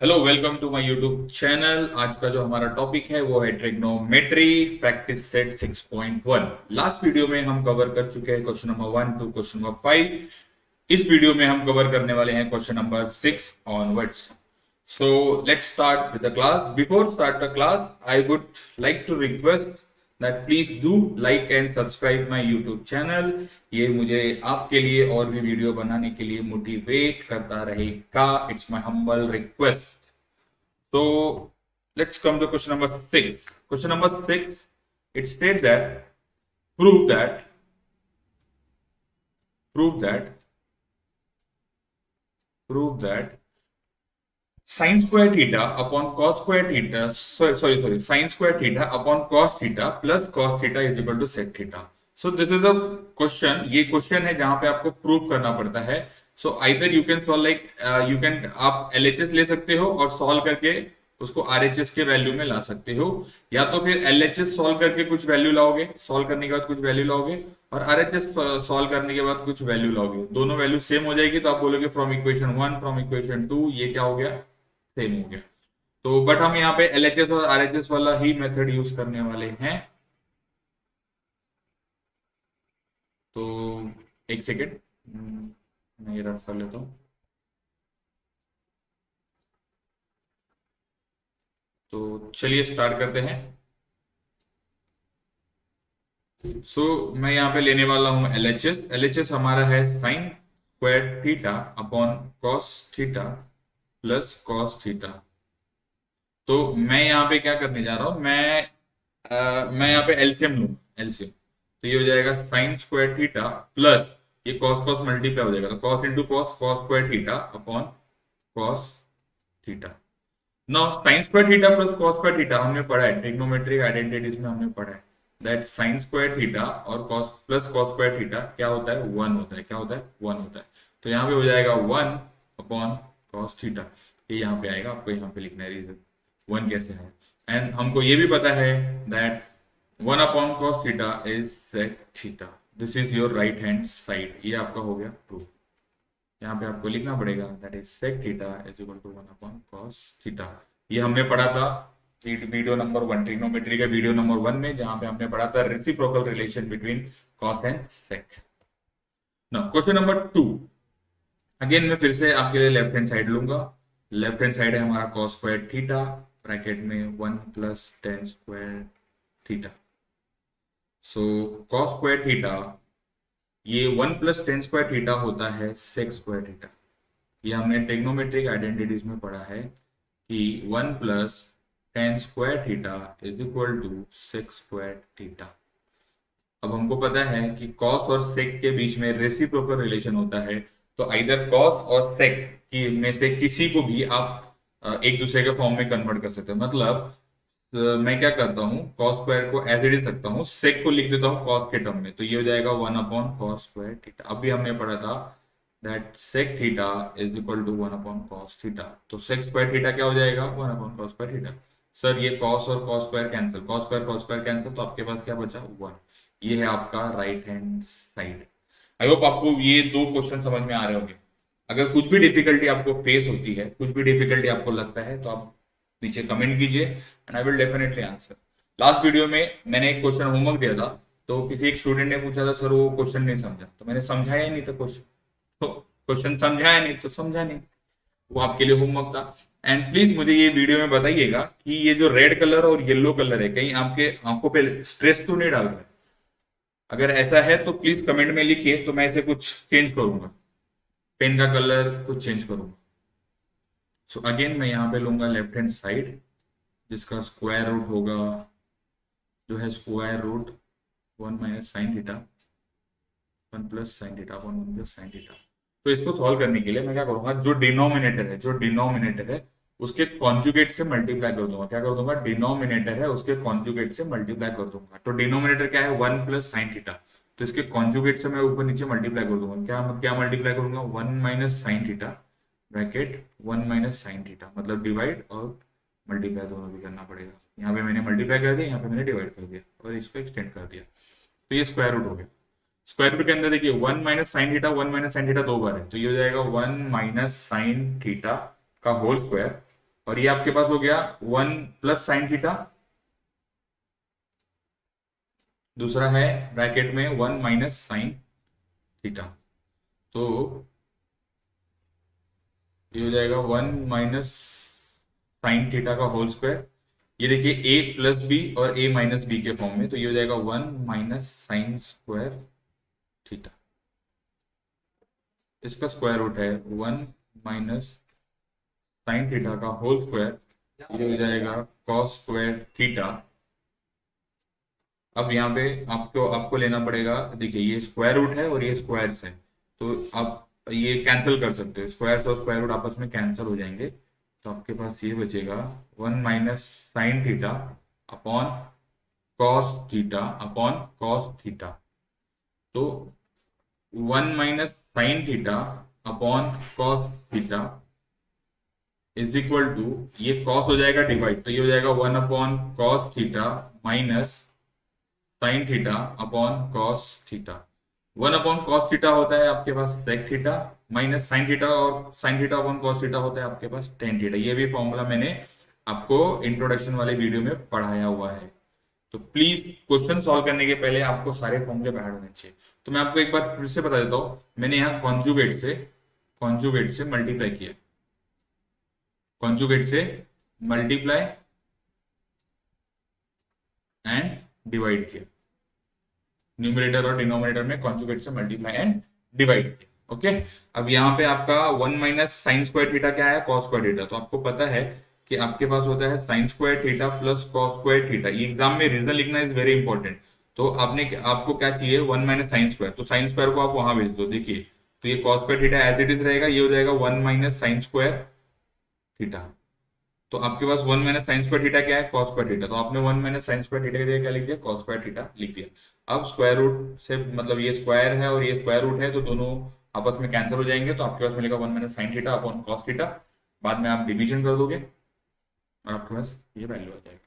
Hello, welcome to my YouTube channel. आज का जो हमारा टॉपिक है वो है trigonometry practice set 6.1। Last video में हम कवर कर चुके हैं question number 1 to question number 5। इस वीडियो में हम कवर करने वाले हैं question number 6 onwards. So let's start with the class. Before start the class, I would like to request that please do like and subscribe my YouTube channel। ये मुझे आपके लिए और भी वीडियो बनाने के लिए मोटिवेट करता रहेगा। It's my humble request. So let's come to question number 6. Question number 6, it states that prove that prove that prove that sin square theta upon cos square theta, sorry, sin square theta upon cos theta plus cos theta is equal to sec theta। So this is a question। ये question है जहां पे आपको prove करना पड़ता है। So either you can solve like you can आप LHS ले सकते हो और सॉल्व करके उसको आरएचएस के वैल्यू में ला सकते हो, या तो फिर एलएचएस सॉल्व करके कुछ वैल्यू लाओगे, सॉल्व करने के बाद कुछ वैल्यू लाओगे और आरएचएस सॉल्व करने के बाद कुछ वैल्यू लाओगे। दोनों वैल्यू सेम हो जाएगी तो आप बोलोगे फ्रॉम इक्वेशन 1 फ्रॉम इक्वेशन 2 ये क्या हो गया, सेम हो गया। तो बट हम यहाँ पे एलएचएस और आरएचएस वाला ही मेथड यूज करने वाले हैं। तो एक सेकेंड, मैं ये रफ कर लेता हूँ। तो चलिए स्टार्ट करते हैं। मैं यहाँ पे लेने वाला हूँ एलएचएस। एलएचएस हमारा है sign square theta upon cos theta plus cos theta. तो मैं यहाँ पे क्या करने जा रहा हूँ, मैं यहाँ पे एलसीएम लूंगा, एलसीएम। तो ये हो जाएगा साइन स्क्वायर थीटा प्लस ये कॉस कॉस मल्टीप्लाई हो जाएगा, तो cos into cos, cos square theta upon cos theta. Now sine square theta plus cos square theta हमने पढ़ा है ट्रिग्नोमेट्रिक आइडेंटिटीज में, हमने पढ़ा है दैट साइन स्क्वायर थीटा और cos plus cos square theta क्या होता है, वन होता है। क्या होता है, वन होता है। तो यहाँ पे हो जाएगा वन अपॉन कॉस थीटा। ये यहाँ पे आएगा, आपको यहाँ पे लिखना है रीजन वन कैसे है। एंड हमको ये भी पता है that one upon cos theta is sec theta. This is your right hand side. ये आपका हो गया प्रूफ। यहाँ पे आपको लिखना पड़ेगा that is sec theta is equal to one upon cos theta. ये हमने पढ़ा था वीडियो नंबर 1, ट्रिग्नोमेट्री का वीडियो नंबर 1 में, जहां पे हमने पढ़ा था reciprocal relation between cos and sec. Now question number 2। Again मैं फिर से आपके लिए लेफ्ट हैंड साइड लूंगा। लेफ्ट हैंड साइड है हमारा कॉस स्क्वायर थीटा ब्रैकेट में 1 plus tan square theta. So cos square theta, ये 1 प्लस टेन स्क्वायर थीटा होता है सेक स्क्वायर थीटा। ये हमने ट्रिग्नोमेट्रिक आइडेंटिटीज में पढ़ा है कि 1 plus tan square theta is equal to sec square theta. अब हमको पता है कि कॉस और सेक के बीच में रेसिप्रोकल रिलेशन होता है, तो आइदर कॉस और सेक की में से किसी को भी आप एक दूसरे के फॉर्म में कन्वर्ट कर सकते हो। मतलब मैं क्या करता हूँ, कॉस स्क्वायर को एज इट इज रखता हूँ, सेक को लिख देता हूँ कॉस के टर्म में, तो ये हो जाएगा one upon cos square theta. अभी हमने पढ़ा था that sec theta is equal to one upon cos theta. तो सेक स्क्वायर थीटा क्या हो जाएगा, one upon cos square theta. Sir ये कॉस और cos square cancel, cos square cancel, तो आपके पास क्या बचा, वन। ये है आपका right hand side. I hope आपको ये दो क्वेश्चन समझ में आ रहे होंगे। अगर कुछ भी डिफिकल्टी आपको फेस होती है, कुछ भी डिफिकल्टी आपको लगता है, तो आप नीचे कमेंट कीजिए and I will definitely answer. Last video में मैंने एक क्वेश्चन होमवर्क दिया था, तो किसी एक स्टूडेंट ने पूछा था सर वो क्वेश्चन नहीं समझा, तो मैंने समझाया ही नहीं था क्वेश्चन। तो क्वेश्चन समझाया नहीं तो समझा नहीं, वो आपके लिए होमवर्क था। एंड प्लीज मुझे ये वीडियो में बताइएगा कि ये जो रेड कलर और येलो कलर है कहीं आपके आंखों पे स्ट्रेस तो नहीं डाल रहा है। अगर ऐसा है तो प्लीज कमेंट में लिखिए, तो मैं इसे कुछ चेंज करूंगा, पेन का कलर कुछ चेंज करूंगा। सो अगेन मैं यहाँ पे लूंगा लेफ्ट हैंड साइड, जिसका स्क्वायर रूट होगा, जो है square root one minus sine theta, one plus sine theta upon one plus sine theta. तो इसको सॉल्व करने के लिए मैं क्या करूंगा, जो डिनोमिनेटर है उसके कॉन्जुगेट से मल्टीप्लाई कर दूंगा। क्या कर दूंगा, डिनोमिनेटर है उसके कॉन्जुगेट से मल्टीप्लाई कर दूंगा। तो डिनोमिनेटर क्या है, वन प्लस साइन थीटा, तो इसके कॉन्जुगेट से मैं ऊपर नीचे मल्टीप्लाई कर दूंगा। क्या क्या मल्टीप्लाई करूंगा, one minus sine theta bracket one minus sine theta, मतलब डिवाइड और मल्टीप्लाई दोनों भी करना पड़ेगा। यहाँ पे मैंने मल्टीप्लाई कर दिया, यहाँ पे मैंने डिवाइड कर दिया और इसको एक्सटेंड कर दिया, तो ये स्क्वायर रूट हो गया। स्क्वायर रूट के अंदर देखिए one minus sine theta, one minus sine theta दो बार है, तो ये हो जाएगा वन माइनस साइन थीटा का होल स्क्वायर और ये आपके पास हो गया 1 + sin थीटा, दूसरा है ब्रैकेट में 1 - sin थीटा। तो ये हो जाएगा 1 - sin थीटा का होल स्क्वायर। ये देखिए a + b और a - b के फॉर्म में, तो ये हो जाएगा 1 - sin² थीटा। इसका स्क्वायर रूट है 1 - sin थीटा का होल स्क्वायर, ये हो जाएगा cos²थीटा। अब यहाँ पे आपको आपको लेना पड़ेगा, देखिए ये स्क्वायर रूट है और ये स्क्वायर्स है, तो आप ये कैंसिल कर सकते हो, स्क्वायर और स्क्वायर रूट आपस में कैंसिल हो जाएंगे। तो आपके पास ये बचेगा 1 - sin theta upon cos theta. तो 1 - sin theta upon cos theta is equal to, ये cos हो जाएगा डिवाइड, तो ये हो जाएगा 1/cos theta minus sine theta upon cos theta. 1/cos theta होता है आपके पास sec theta, minus sine theta, और sine theta upon cos theta होता है आपके पास टेन थीटा। ये भी फॉर्मूला मैंने आपको इंट्रोडक्शन वाले वीडियो में पढ़ाया हुआ है। तो प्लीज क्वेश्चन सॉल्व करने के पहले आपको सारे फॉर्मूले बाहर होने चाहिए। तो मैं आपको एक बार फिर से बता देता हूं, मैंने यहाँ कॉन्जुगेट से मल्टीप्लाई किया, कॉन्जुगेट से मल्टीप्लाई एंड डिवाइड किया, न्यूमरेटर और डिनोमिनेटर में कॉन्जुगेट से मल्टीप्लाई एंड डिवाइड किया। ओके, अब यहाँ पे आपका 1 - sin² थीटा क्या है, cos²थीटा। तो आपको पता है कि आपके पास होता है sin²थीटा प्लस cos²थीटा। ये एग्जाम में रीजन लिखना इज वेरी इंपॉर्टेंट। तो आपको क्या चाहिए, 1 - sin²। तो sin² को आप वहां भेज दो, देखिए तो ये cos²थीटा एज इट इज रहेगा, ये हो जाएगा 1 - sin²थीटा। तो आपके पास 1 - sin² थीटा क्या है, cos²थीटा। तो आपने 1 - sin²थीटा की जगह क्या लिख दिया, cos²थीटा लिख दिया। अब स्क्वायर रूट से मतलब ये स्क्वायर है और ये स्क्वायर रूट है, तो दोनों आपस में कैंसिल हो जाएंगे, तो आपके पास मिलेगा 1 - sin theta upon cos theta. बाद में आप डिवीजन कर दोगे और आपके पास ये वैल्यू आ जाएगी।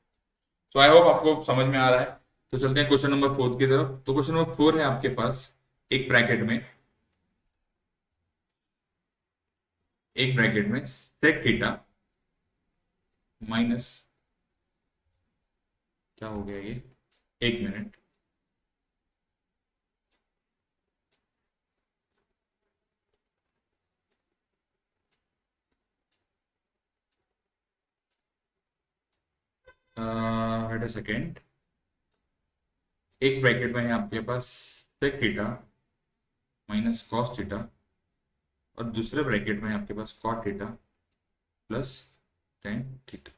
तो आई होप आपको समझ में आ रहा है। तो चलते हैं क्वेश्चन नंबर 4 की तरफ। तो क्वेश्चन नंबर 4 है आपके पास, एक ब्रैकेट में सेक थीटा माइनस, क्या हो गया ये, एक मिनट, वेट अ सेकेंड। एक ब्रैकेट में है आपके पास sec theta minus cos theta, और दूसरे ब्रैकेट में है आपके पास cot theta plus tan theta.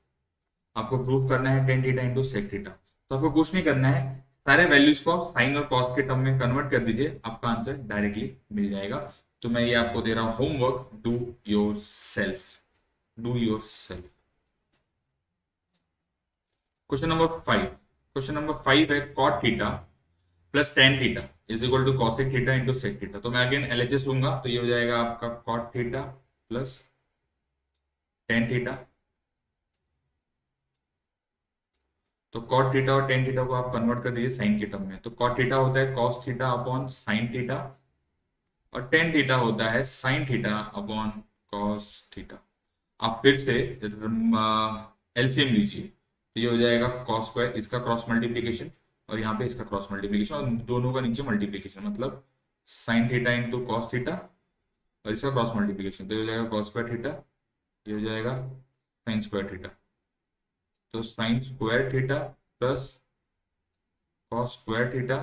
आपको प्रूव करना है tan theta into sec theta. तो आपको कुछ नहीं करना है, सारे वैल्यूज को आप साइन और कॉस के टर्म में कन्वर्ट कर दीजिए, आपका आंसर डायरेक्टली मिल जाएगा। तो मैं ये आपको दे रहा हूं homework, do yourself, do yourself. Question number 5 है cot theta plus tan theta is equal to cosec theta into sec theta. तो मैं अगेन एलएचएस लूंगा, तो ये हो जाएगा आपका cot theta plus tan theta. तो कॉट थीटा और टेन थीटा को आप कन्वर्ट कर दीजिए साइन के टर्म में। तो कॉट थीटा होता है cos theta upon sine theta, और टेन थीटा होता है sign theta upon cos theta. आप फिर से एलसीएम लीजिए, तो ये हो जाएगा कॉस स्क्वायर, इसका क्रॉस मल्टीप्लीकेशन और यहाँ पे इसका क्रॉस मल्टीप्लीकेशन, और दोनों का नीचे मल्टीप्लीकेशन, मतलब sine theta into cos theta और इसका क्रॉस मल्टीप्लीकेशन, तो ये हो जाएगा कॉस स्क्वायर थीटा, ये हो जाएगा साइन स्क्वायर थीटा। तो sign square theta plus cos square theta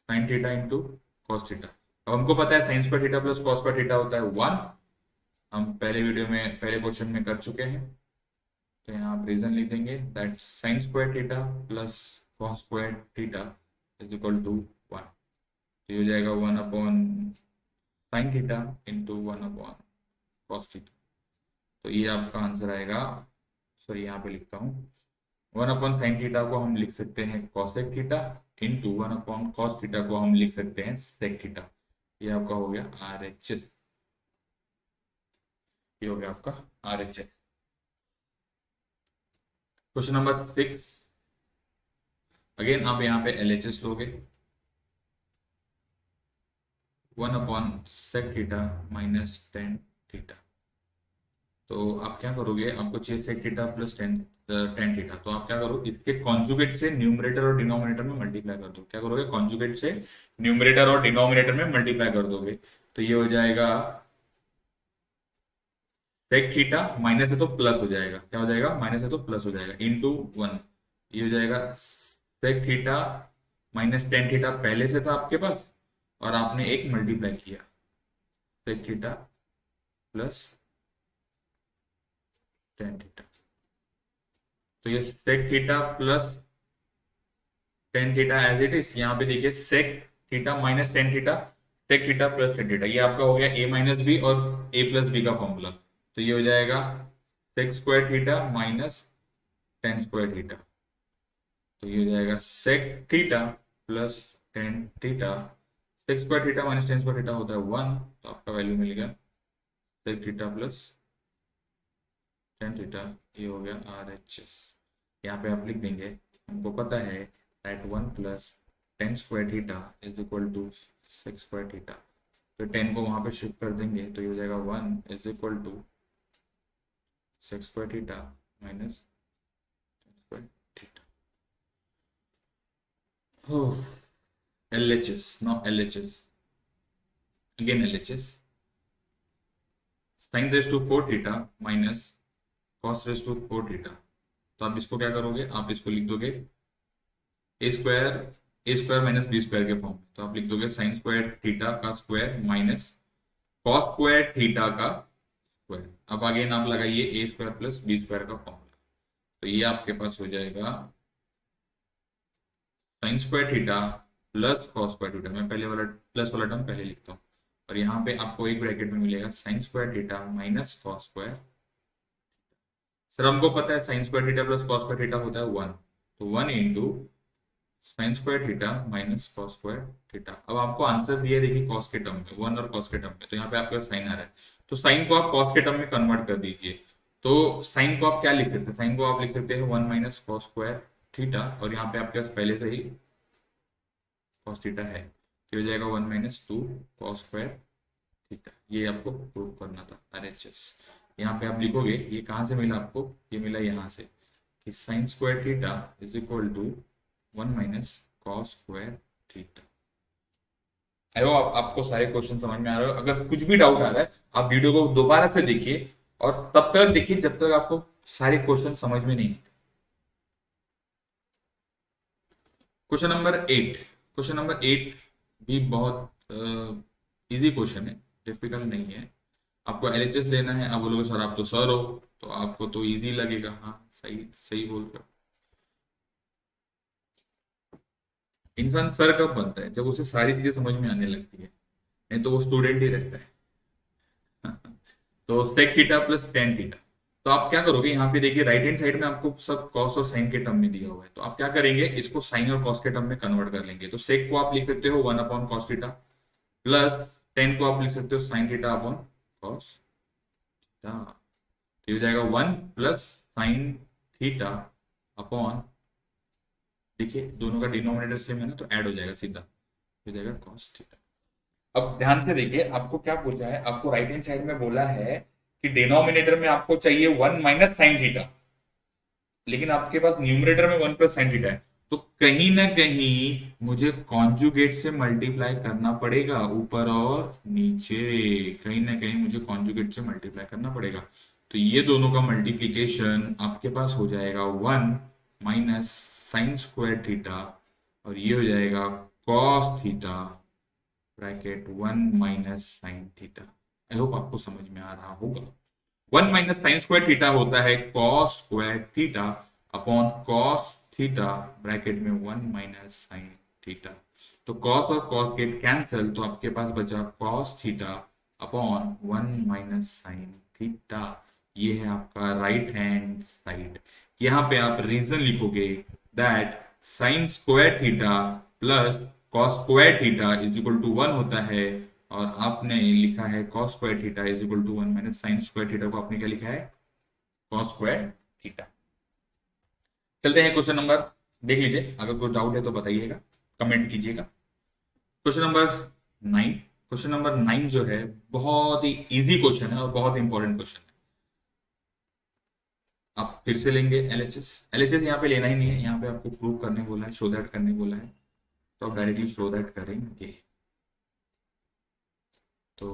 sine theta into cos theta. अब हमको पता है sign square theta plus cos square theta होता है 1, हम पहले वीडियो में पहले क्वेश्चन में कर चुके हैं। तो यहाँ आप रीजन लिख देंगे that sine square theta plus cos square theta is equal to 1। तो ये हो जाएगा 1/sin theta into 1/cos theta. तो ये आपका आंसर आएगा, सॉरी यहाँ पे लिखता हूँ, 1/sin थीटा को हम लिख सकते हैं cosec theta into 1/cos theta को हम लिख सकते हैं सेक थीटा। ये आपका हो गया RHS, ये हो गया आपका RHS। क्वेश्चन नंबर 6, अगेन आप यहाँ पे LHS लोगे, 1/sec theta minus tan theta. तो आप क्या करोगे, आपको चाहिए sec theta plus tan tan theta, तो आप क्या करो, इसके कॉन्जुगेट से न्यूमरेटर और डिनोमिनेटर में मल्टीप्लाई कर दो। क्या करोगे, कॉन्जुगेट से न्यूमरेटर और डिनोमिनेटर में मल्टीप्लाई कर दोगे, तो ये हो जाएगा सेक थीटा, माइनस है तो प्लस हो जाएगा, क्या हो जाएगा, माइनस है तो प्लस हो जाएगा, इंटू वन। ये हो जाएगा sec theta minus tan theta पहले से था आपके पास, और आपने एक मल्टीप्लाई किया, sec theta plus tan theta. तो ये sec theta plus tan theta as it is, यहाँ पे देखिए sec theta minus tan theta, sec theta plus tan theta, ये आपका हो गया ए माइनस बी और ए प्लस बी का फॉर्मूला। तो ये हो जाएगा sec square theta minus tan square theta, तो ये हो जाएगा sec theta plus tan theta. Sec square theta minus tan square theta होता है वन, तो आपका वैल्यू मिल गया sec theta plus tan theta, ये हो गया आर एच एस। यहाँ पे आप लिख देंगे, हमको पता है that one plus tan square theta is equal to sec square theta, तो टेन को वहां पे शिफ्ट कर देंगे, तो ये हो जाएगा one is equal to sec square theta minus tan square theta. LHS, now LHS, again LHS, sin raise to four theta minus cos raise to four theta. तो आप इसको क्या करोगे, आप इसको लिख दोगे a square minus b square के फॉर्म, तो आप लिख दोगे साइन स्क्वायर थीटा का square minus cos square theta का स्क्वायर। अब आगे आप लगाइए a square plus B square का फॉर्मूला, तो ये आपके पास हो जाएगा sine square theta plus cos square theta. मैं पहले वाला प्लस वाला टर्म पहले लिखता हूँ, और यहाँ पे आपको एक ब्रैकेट में मिलेगा sign square theta minus cos square. Sir हमको पता है sign square theta plus cos square theta होता है वन, तो one into sine square theta minus cos square theta. अब आपको आंसर दिया देखिए कॉस के टर्म में, वन और कॉस के टर्म में, तो यहाँ पे आपका साइन आ रहा है, तो साइन को आप कॉस के टर्म में कन्वर्ट कर दीजिए। तो साइन को आप क्या लिख सकते हैं, साइन को आप लिख सकते हैं one minus cos square theta, और यहाँ पे आपके पास पहले से ही कॉस थीटा है, तो हो जाएगा one minus two cos square theta. ये आपको प्रूव करना था RHS। यहाँ पे आप लिखोगे, ये कहाँ से मिला आपको, ये मिला यहाँ से कि sine square theta is equal to one minus cos square theta. I hope आपको सारे क्वेश्चन समझ में आ रहे हो। अगर कुछ भी डाउट आ रहा है, आप वीडियो को दोबारा से देखिए, और तब तक देखिए जब तक आपको सारे क्वेश्चन समझ में नहीं। क्वेश्चन नंबर 8, क्वेश्चन नंबर 8 भी बहुत इजी क्वेश्चन है, डिफिकल्ट नहीं है। आपको LHS लेना है, आप बोलोगे सर आप तो सर हो, तो आपको तो इजी लगेगा। हाँ सही सही बोल रहे हो। इंसान सर कब बनता है, जब उसे सारी चीजें समझ में आने लगती है, नहीं तो वो स्टूडेंट ही रहता है। तो sec theta plus tan theta, तो आप क्या करोगे, यहाँ पे देखिए राइट हैंड साइड में आपको सब कॉस और साइन के टर्म में दिया हुआ है, तो आप क्या करेंगे, इसको साइन और कॉस के टर्म में कन्वर्ट कर लेंगे। तो सेक को आप लिख सकते हो one upon cos theta, plus ten को आप लिख सकते हो sign theta upon cos theta, तो ये हो जाएगा one plus sine theta upon, देखिए दोनों का डिनोमिनेटर सेम है ना, तो ऐड हो जाएगा सीधा, हो जाएगा कॉस थीटा। अब ध्यान से देखिए, आपको क्या पूछा है, आपको राइट हैंड साइड में बोला है कि डिनोमिनेटर में आपको चाहिए वन माइनस साइन थीटा, लेकिन आपके पास न्यूमरेटर में वन प्लस साइन थीटा है, तो कहीं ना कहीं मुझे कॉन्जुगेट से मल्टीप्लाई करना पड़ेगा, ऊपर और नीचे कहीं ना कहीं मुझे कॉन्जुगेट से मल्टीप्लाई करना पड़ेगा। तो ये दोनों का मल्टीप्लीकेशन आपके पास हो जाएगा one minus sine square theta, और ये हो जाएगा cos theta bracket one minus sine theta. I hope आपको समझ में आ रहा होगा। One minus sine square theta होता है cos square theta upon cos theta bracket में वन माइनस साइन थीटा। तो कॉस और कॉस गेट कैंसिल, तो आपके पास बचा cos theta upon one minus sine theta. ये है आपका राइट हैंड साइड। यहाँ पे आप रीजन लिखोगे that sine square theta plus cos square theta is equal to one होता है, और आपने लिखा है cos square theta is equal to one minus sine square theta को आपने क्या लिखा है, cos स्क्वायर थीटा। चलते हैं क्वेश्चन नंबर, देख लीजिए, अगर कोई डाउट है तो बताइएगा, कमेंट कीजिएगा। क्वेश्चन नंबर 9, क्वेश्चन नंबर 9 जो है बहुत ही इजी क्वेश्चन है और बहुत इंपॉर्टेंट क्वेश्चन है। आप फिर से लेंगे एलएचएस। एलएचएस यहाँ पे लेना ही नहीं है, यहाँ पे आपको प्रूव करने बोला है, शो दैट करने बोला है, तो आप डायरेक्टली शो दैट करेंगे। तो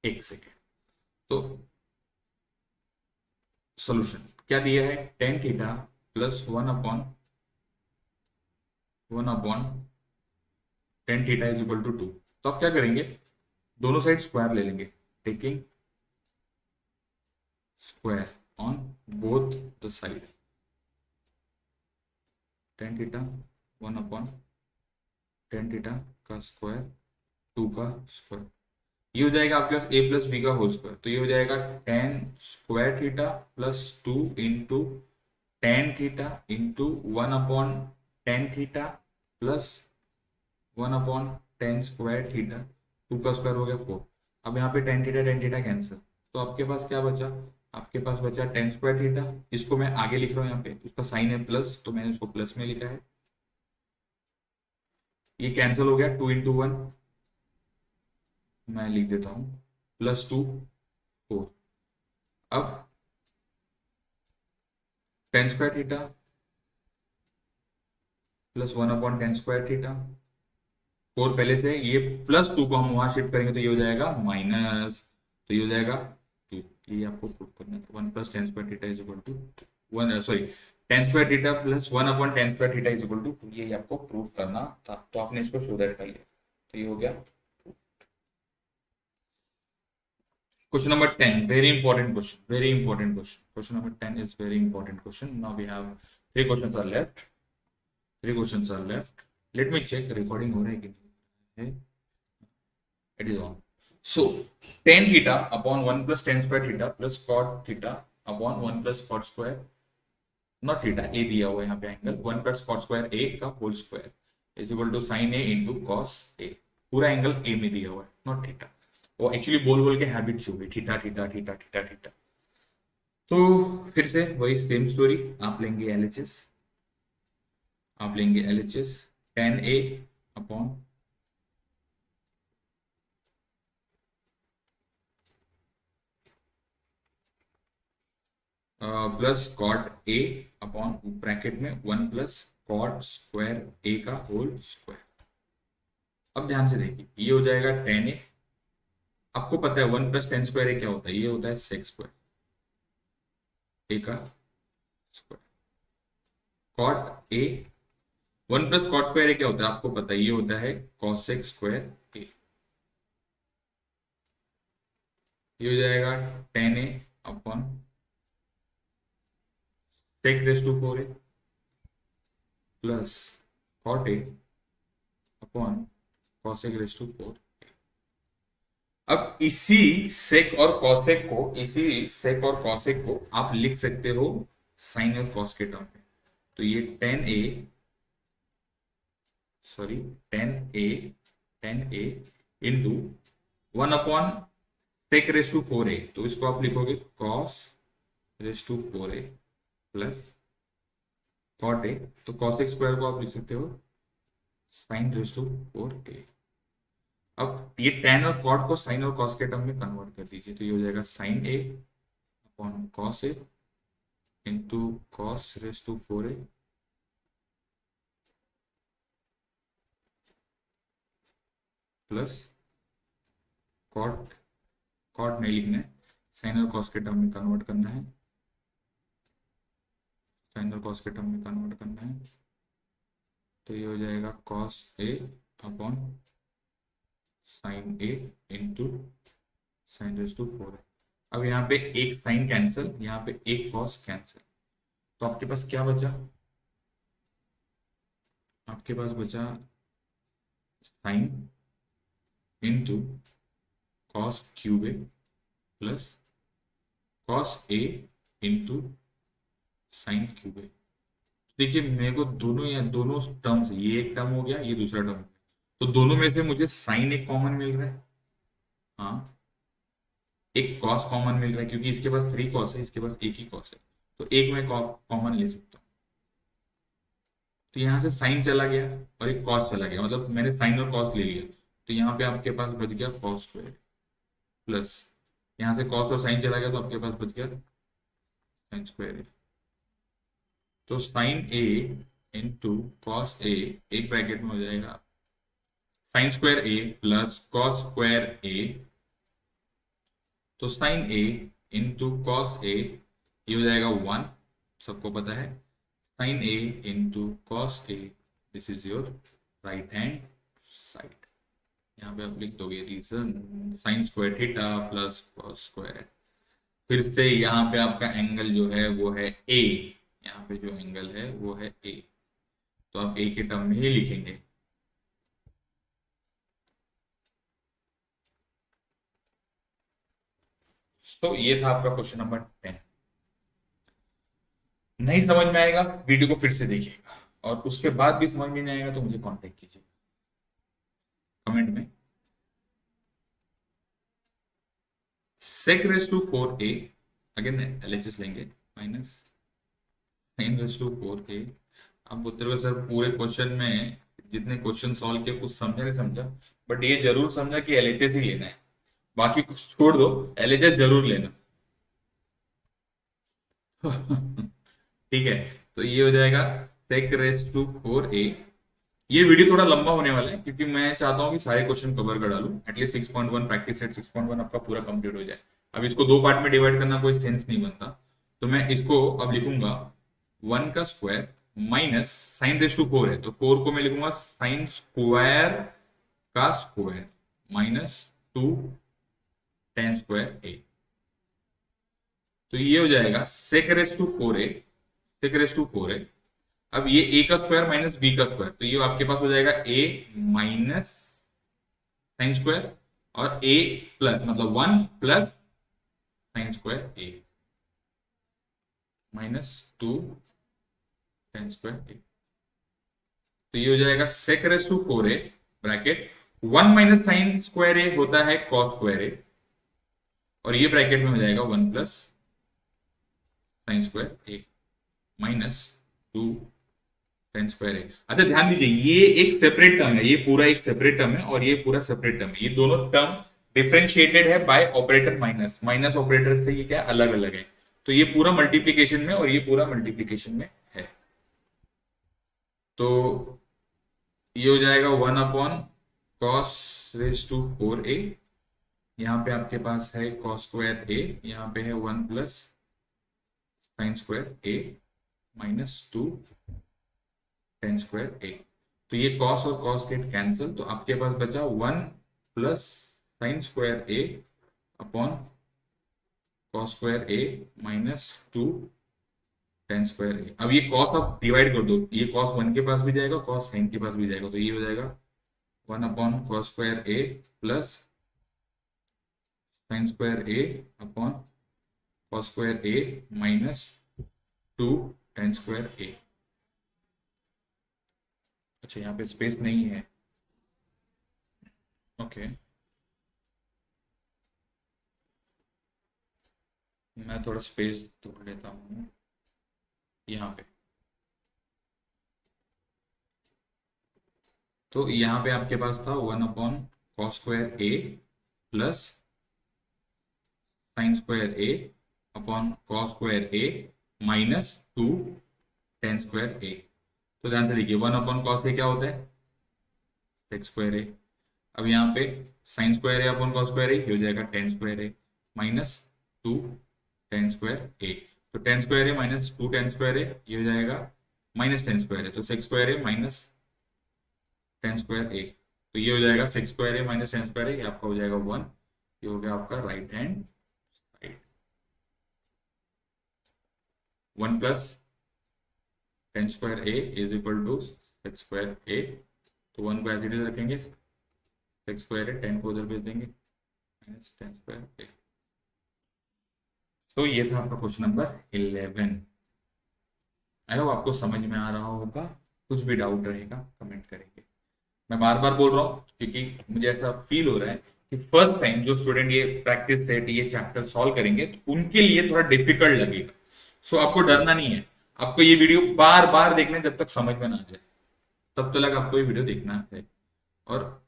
एक सेकेंड, तो सोल्यूशन क्या दिया है, tan theta plus one upon tan theta is equal to two. तो आप क्या करेंगे, दोनों साइड स्क्वायर ले लेंगे, taking square on both the side, tan theta one upon tan theta का स्क्वायर टू का स्क्वायर, ये हो जाएगा आपके पास ए प्लस बी का होल स्क्वायर, तो ये हो जाएगा tan square theta plus two into tan theta into one upon tan theta plus one upon tan square theta, two का स्क्वायर हो गया फोर। अब यहाँ पे टेन थीटा कैंसिल, तो आपके पास क्या बचा, आपके पास बचा टेन स्क्वायर थीटा, इसको मैं आगे लिख रहा हूँ, यहाँ पे उसका साइन है प्लस, तो मैंने उसको प्लस में लिखा है, ये कैंसिल हो गया, टू इंटू वन मैं लिख देता हूँ प्लस टू फोर। अब ten square theta plus one upon tan square theta, four पहले से, ये प्लस टू को हम वहां शिफ्ट करेंगे तो ये हो जाएगा माइनस, तो ये हो जाएगा टू। ये आपको प्रूव करना है, one plus tan square theta is equal to one, sorry tan square theta plus one upon tan square theta is equal to two, ये आपको प्रूव करना था, तो आपने इसको शो दैट कर लिया, तो ये हो गया। Question number 10, very important question, very important question. Question number 10 is very important question. Now we have three questions are left. Three questions are left. Let me check recording हो रहा है कि नहीं. It is on. So tan theta upon 1 plus tan square theta plus cot theta upon 1 plus cot square, not theta, a दिया हुआ है यहाँ पे angle 1 plus cot square a का whole square is equal to sin a into cos a, पूरा angle a में दिया हुआ है, नॉट थीटा। वो एक्चुअली बोल बोल के हैबिट से हुई, theta theta theta theta theta. तो फिर से वही सेम स्टोरी, आप लेंगे एलएचएस, आप लेंगे LHS tan a upon plus cot a upon bracket में वन प्लस कॉट स्क्वायर ए का होल स्क्वायर। अब ध्यान से देखिए, ये हो जाएगा टेन ए, आपको पता है one plus tan square A क्या होता है, ये होता है सेक स्क्वायर ए का square, cot A, one plus cot square A क्या होता है आपको पता है, ये होता है कॉसेक स्क्वायर ए, ये हो जाएगा tan a upon sec raise to four A plus cot a upon cosec raise to four. अब इसी सेक और कॉसेक को, इसी सेक और कॉसेक को आप लिख सकते हो साइन और कॉस के टर्म में, तो ये tan A, sorry tan A into one upon sec raise to four A, तो इसको आप लिखोगे cos raise to four A plus cot A, तो कॉसेक स्क्वायर को आप लिख सकते हो sine raise to four A. अब ये टेन और कॉट को साइन और कॉस के टर्म में कन्वर्ट कर दीजिए, तो ये हो जाएगा sine a upon cos a into cos raise to four A plus cot, cot नहीं लिखना है, साइन और कॉस के टर्म में कन्वर्ट करना है, साइन और कॉस के टर्म में कन्वर्ट करना है, तो ये हो जाएगा cos a upon sine a into sine raise to four है। अब यहाँ पे एक साइन कैंसिल, यहाँ पे एक कॉस कैंसिल, तो आपके पास क्या बचा, आपके पास बचा sine into cos cube A plus cos a into sine cube ए। देखिए मेरे को दोनों, या दोनों टर्म्स, ये एक टर्म हो गया, ये दूसरा टर्म, तो दोनों में से मुझे साइन एक कॉमन मिल रहा है, हाँ एक कॉस कॉमन मिल रहा है, क्योंकि इसके पास थ्री कॉस है, इसके पास एक ही कॉस है, तो एक मैं कॉमन ले सकता हूँ, तो यहाँ से साइन चला गया और एक कॉस चला गया, मतलब मैंने साइन और कॉस ले लिया, तो यहाँ पे आपके पास बच गया कॉस स्क्वायर प्लस यहाँ से कॉस और साइन चला गया, तो आपके पास बच गया साइन स्क्वायर ए। तो sine a into cos a, एक ब्रैकेट में हो जाएगा sine square a plus cos square ए। तो sine a into cos a, ये हो जाएगा 1, सबको पता है। Sine a into cos a, this is your right hand side. यहाँ पे आप लिख दोगे reason sine square theta plus cos square. फिर से यहाँ पे आपका एंगल जो है वो है ए, यहाँ पे जो एंगल है वो है ए, तो आप ए के टर्म में ही लिखेंगे। तो ये था आपका क्वेश्चन नंबर 10। नहीं समझ में आएगा वीडियो को फिर से देखिएगा, और उसके बाद भी समझ में नहीं आएगा तो मुझे कांटेक्ट कीजिए कमेंट में। sec raise to 4a, again LHS लेंगे, minus sin raise to 4a। आप बोलते रहो सर पूरे क्वेश्चन में जितने क्वेश्चन सॉल्व किए कुछ समझा नहीं समझा, बट ये जरूर समझा कि एलएचएस ही लेना है, बाकी कुछ छोड़ दो, एलएचएस जरूर लेना। ठीक है, तो ये हो जाएगा sec रेस टू 4a। ये वीडियो थोड़ा लंबा होने वाला है क्योंकि मैं चाहता हूँ कि सारे क्वेश्चन कवर कर डालूं, एटलीस्ट 6.1 प्रैक्टिस सेट 6.1 आपका पूरा कंप्लीट हो जाए। अब इसको दो पार्ट में डिवाइड करना कोई सेंस नहीं बनता, तो मैं इसको अब लिखूंगा 1 का square minus sine raise to 4 है तो 4 को मैं लिखूंगा साइन स्क्वायर का स्क्वायर माइनस 2 tan स्क्वायर ए। तो ये हो जाएगा sec raise to 4a, sec raise to 4a। अब ये a का स्क्वायर माइनस b का स्क्वायर, तो ये आपके पास हो जाएगा a माइनस साइन स्क्वायर और a प्लस मतलब 1 plus sine square a minus 2 tan square a। तो ये हो जाएगा sec raise to 4a bracket 1 minus sine square a होता है cos स्क्वायर a, और ये ब्रैकेट में हो जाएगा 1 plus sine square a minus 2 tan square है। अच्छा ध्यान दीजिए ये एक सेपरेट टर्म है, ये पूरा एक सेपरेट टर्म है और ये पूरा सेपरेट टर्म है, ये दोनों टर्म डिफरेंशिएटेड है by operator minus, minus operator से ये क्या अलग अलग है। तो ये पूरा मल्टीप्लीकेशन में और ये पूरा मल्टीप्लीकेशन में है। तो ये हो जाएगा 1 upon cos raise to 4a, यहाँ पे आपके पास है कॉस स्क्वायर a, यहाँ पे है 1 plus sine square a minus 2 tan square ए। तो ये cos और cos गेट कैंसिल, तो आपके पास बचा 1 प्लस साइन स्क्वायर ए अपॉन cos स्क्वायर ए माइनस 2 tan स्क्वायर ए। अब ये cos आप डिवाइड कर दो, ये cos 1 के पास भी जाएगा, cos sin के पास भी जाएगा, तो ये हो जाएगा 1 upon cos square a plus sine square A upon cos square A minus 2 tan square ए। अच्छा यहाँ पे स्पेस नहीं है, ओके मैं थोड़ा स्पेस तोड़ लेता हूँ यहाँ पे। तो यहाँ पे आपके पास था 1 upon cos square a plus sine square A upon cos square A minus 2 tan square ए। तो ध्यान से देखिए 1 अपॉन कॉस ए क्या होता है sec स्क्वायर ए। अब यहाँ पे साइन स्क्वायर ए अपॉन कॉस स्क्वायर ए हो जाएगा tan स्क्वायर ए माइनस 2 tan स्क्वायर ए। तो tan स्क्वायर ए माइनस 2 tan स्क्वायर ए ये हो जाएगा माइनस tan स्क्वायर ए, तो sec स्क्वायर ए माइनस tan स्क्वायर ए। तो ये हो जाएगा sec स्क्वायर ए माइनस tan स्क्वायर ए, ये आपका हो जाएगा 1, ये हो गया आपका right hand side. 1 plus tan square A is equal to sec square ए, तो 1 को एज इट इज रखेंगे, sec स्क्वायर ए 10 को उधर भेज देंगे माइनस tan स्क्वायर ए। तो ये था आपका क्वेश्चन नंबर 11। आई होप आपको समझ में आ रहा होगा, कुछ भी डाउट रहेगा कमेंट करेंगे। मैं बार बार बोल रहा हूँ क्योंकि मुझे ऐसा फील हो रहा है कि फर्स्ट टाइम जो स्टूडेंट ये प्रैक्टिस सेट ये चैप्टर सॉल्व करेंगे तो उनके लिए थोड़ा डिफिकल्ट लगेगा। सो आपको डरना नहीं है, आपको ये वीडियो बार बार देखना जब तक समझ में ना आ जाए, तब तक आपको ये वीडियो देखना है। और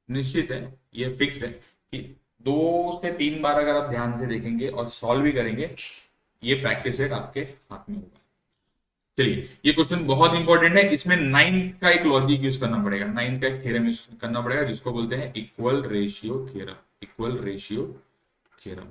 निश्चित है, ये फिक्स है कि 2 से 3 बार अगर आप ध्यान से देखेंगे और सॉल्व भी करेंगे, ये प्रैक्टिस सेट आपके हाथ में होगा। चलिए, ये क्वेश्चन बहुत इंपॉर्टेंट है, इसमें नाइन्थ का एक लॉजिक यूज करना पड़ेगा, नाइन्थ का एक थ्योरम यूज करना पड़ेगा जिसको बोलते हैं equal ratio theorem. Equal ratio theorem,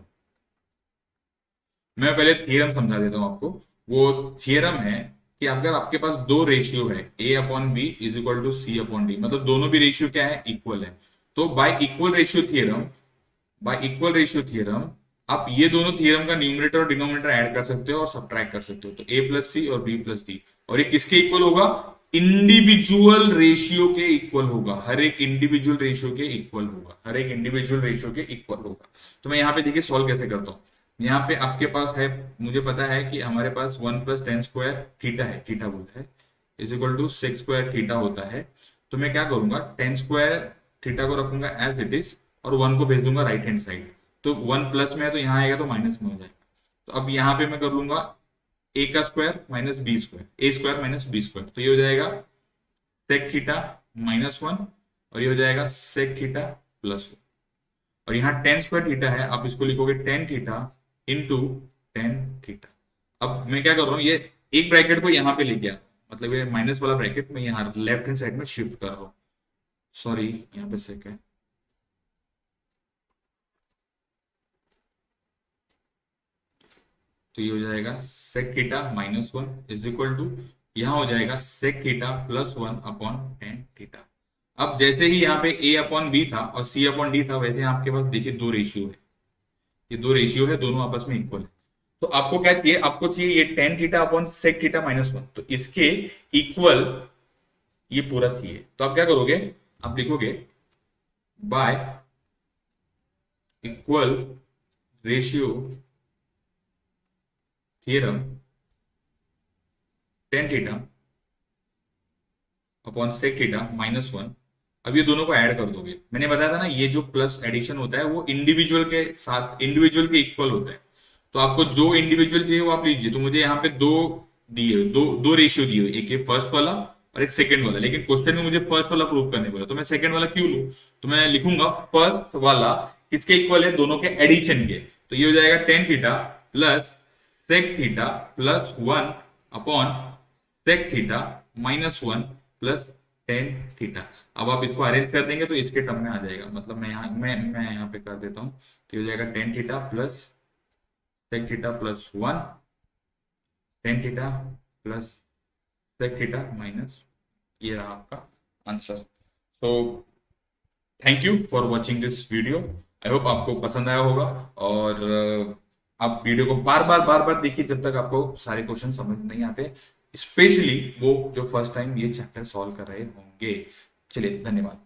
मैं पहले थ्योरम समझा देता हूं आपको। वो थ्योरम है कि अगर आपके पास दो रेशियो है, A upon B is equal to C upon D, मतलब दोनों भी रेशियो क्या है, इक्वल है, तो by equal ratio theorem, by equal ratio theorem आप ये दोनों थ्योरम का न्यूमरेटर और डिनोमिनेटर ऐड कर सकते हो और सब्ट्रैक्ट कर सकते हो, तो ए प्लस सी और बी प्लस डी। और ये किसके इक्वल होगा, इंडिविजुअल रेशियो के इक्वल होगा, हर एक इंडिविजुअल रेशियो के इक्वल होगा, हर एक इंडिविजुअल रेशियो के इक्वल होगा। तो मैं यहाँ पे देखिए सॉल्व कैसे करता हूँ। यहाँ पे आपके पास है, मुझे पता है कि हमारे पास 1 + tan² थीटा है, थीटा बोलता है, is equal to sec² theta होता है। तो मैं क्या करूंगा, tan² थीटा को रखूंगा एज इट इज और 1 को भेज दूंगा राइट हैंड साइड। तो 1 प्लस में है तो यहाँ आएगा तो माइनस में हो जाएगा। तो अब यहाँ पे मैं कर लूंगा a का स्क्वायर माइनस बी स्क्वायर, ए स्क्वायर माइनस बी स्क्वायर, तो ये हो जाएगा sec थीटा -1 और ये हो जाएगा sec थीटा +1। और यहाँ tan² थीटा है, आप इसको लिखोगे tan theta into tan theta. अब मैं क्या कर रहा हूँ, ये एक ब्रैकेट को यहाँ पे लेके आ, मतलब ये माइनस वाला ब्रैकेट मैं यहाँ लेफ्ट हैंड साइड में शिफ्ट कर रहा हूँ, सॉरी यहाँ पे sec है। तो ये हो जाएगा sec theta -1 is equal to, यहाँ हो जाएगा sec theta +1 upon tan theta. अब जैसे ही यहाँ पे a अपॉन बी था और c अपॉन डी था, वैसे आपके पास देखिए दो रेशियो है, ये दो रेशियो है, दोनों आपस में इक्वल है। तो आपको क्या चाहिए, आपको चाहिए ये tan theta upon sec theta -1, तो इसके इक्वल ये पूरा चाहिए। तो आप क्या करोगे, आप लिखोगे by equal ratio theorem tan theta upon sec theta -1। अब ये दोनों को ऐड कर दोगे, मैंने बताया था ना ये जो प्लस एडिशन होता है वो इंडिविजुअल के साथ, इंडिविजुअल के इक्वल होता है। तो आपको जो इंडिविजुअल चाहिए वो आप लीजिए। तो मुझे यहाँ पे दो दिए, दो रेशियो दिए हुए, एक ये फर्स्ट वाला और एक सेकंड वाला, लेकिन क्वेश्चन में मुझे फर्स्ट वाला प्रूव करने बोला, तो मैं सेकंड वाला क्यों लूं, तो मैं लिखूंगा फर्स्ट वाला किसके इक्वल है, दोनों के एडिशन के। तो ये हो जाएगा tan theta plus sec theta +1 upon sec theta -1 plus tan theta. अब आप इसको अरेंज कर देंगे तो इसके टर्म में आ जाएगा, मतलब मैं यहाँ पे कर देता हूँ, तो हो जाएगा tan theta plus sec theta +1 tan theta plus sec theta minus, ये रहा आपका answer. So thank you for watching this video, I hope आपको पसंद आया होगा। और आप वीडियो को बार बार देखिए जब तक आपको सारे क्वेश्चन समझ नहीं आते, स्पेशली वो जो फर्स्ट टाइम ये चैप्टर सॉल्व कर रहे होंगे। चलिए, धन्यवाद।